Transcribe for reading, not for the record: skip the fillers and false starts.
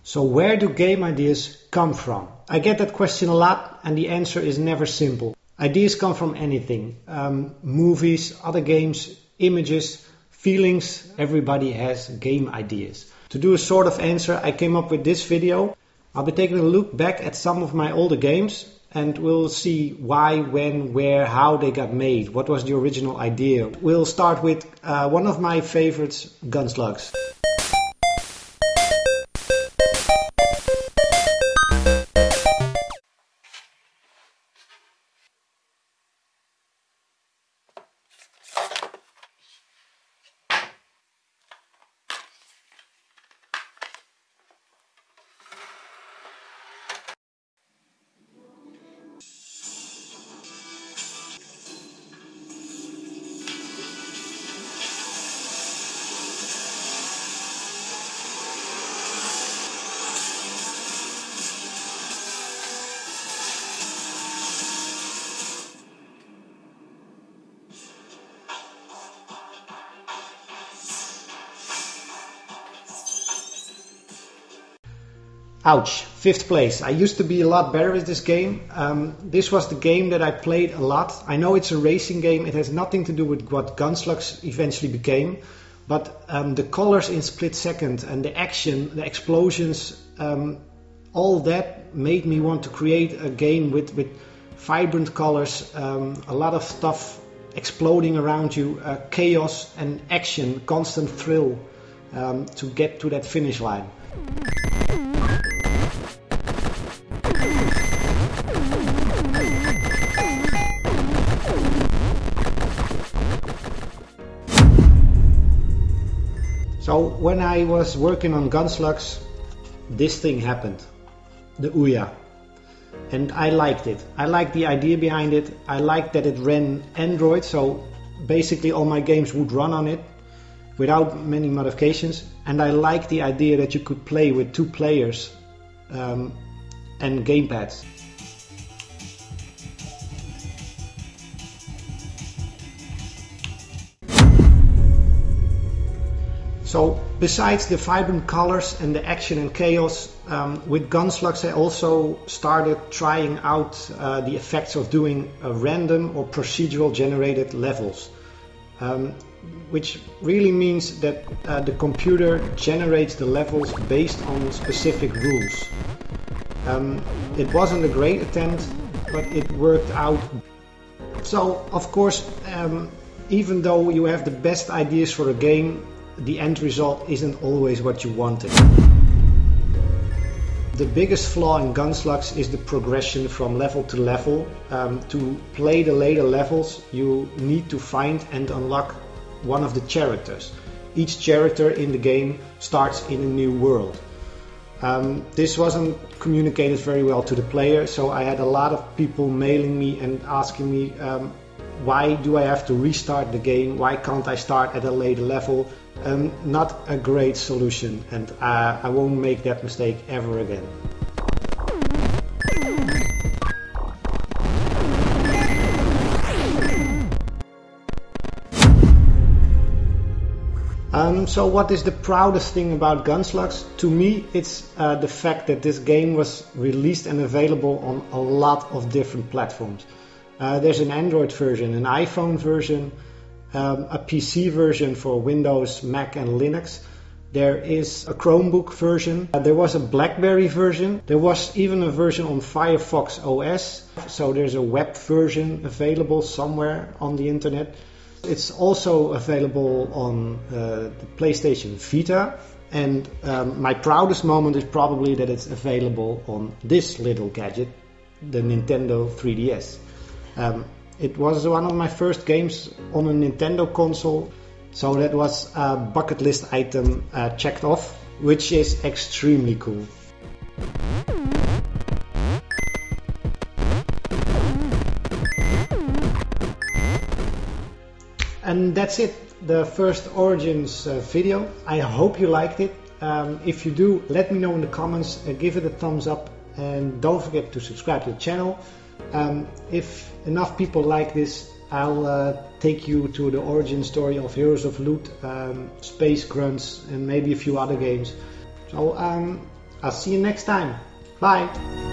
So where do game ideas come from? I get that question a lot and the answer is never simple. Ideas come from anything. Movies, other games, images, feelings. Everybody has game ideas. To do a sort of answer, I came up with this video. I'll be taking a look back at some of my older games and we'll see why, when, where, how they got made. What was the original idea? We'll start with one of my favorites, GUNSLUGS. Ouch, 5th place. I used to be a lot better with this game. This was the game that I played a lot. I know it's a racing game, it has nothing to do with what GUNSLUGS eventually became, but the colors in split second and the action, the explosions, all that made me want to create a game with vibrant colors, a lot of stuff exploding around you, chaos and action, constant thrill to get to that finish line. So when I was working on GUNSLUGS, this thing happened, the Ouya, and I liked it. I liked the idea behind it. I liked that it ran Android, so basically all my games would run on it without many modifications. And I liked the idea that you could play with 2 players and gamepads. So besides the vibrant colors and the action and chaos, with GUNSLUGS I also started trying out the effects of doing random or procedural generated levels, which really means that the computer generates the levels based on specific rules. It wasn't a great attempt, but it worked out. So of course, even though you have the best ideas for a game, the end result isn't always what you wanted. The biggest flaw in GUNSLUGS is the progression from level to level. To play the later levels, you need to find and unlock one of the characters. Each character in the game starts in a new world. This wasn't communicated very well to the player, so I had a lot of people mailing me and asking me why do I have to restart the game, why can't I start at a later level. Not a great solution, and I won't make that mistake ever again. So what is the proudest thing about GUNSLUGS? To me, it's the fact that this game was released and available on a lot of different platforms. There's an Android version, an iPhone version, a PC version for Windows, Mac and Linux. There is a Chromebook version. There was a BlackBerry version. There was even a version on Firefox OS. So there's a web version available somewhere on the internet. It's also available on the PlayStation Vita. And my proudest moment is probably that it's available on this little gadget, the Nintendo 3DS. It was one of my first games on a Nintendo console, so that was a bucket list item checked off, which is extremely cool. And that's it, the first Origins video. I hope you liked it. If you do, let me know in the comments, give it a thumbs up, and don't forget to subscribe to the channel. If enough people like this, I'll take you to the origin story of Heroes of Loot, Space Grunts and maybe a few other games. So I'll see you next time. Bye!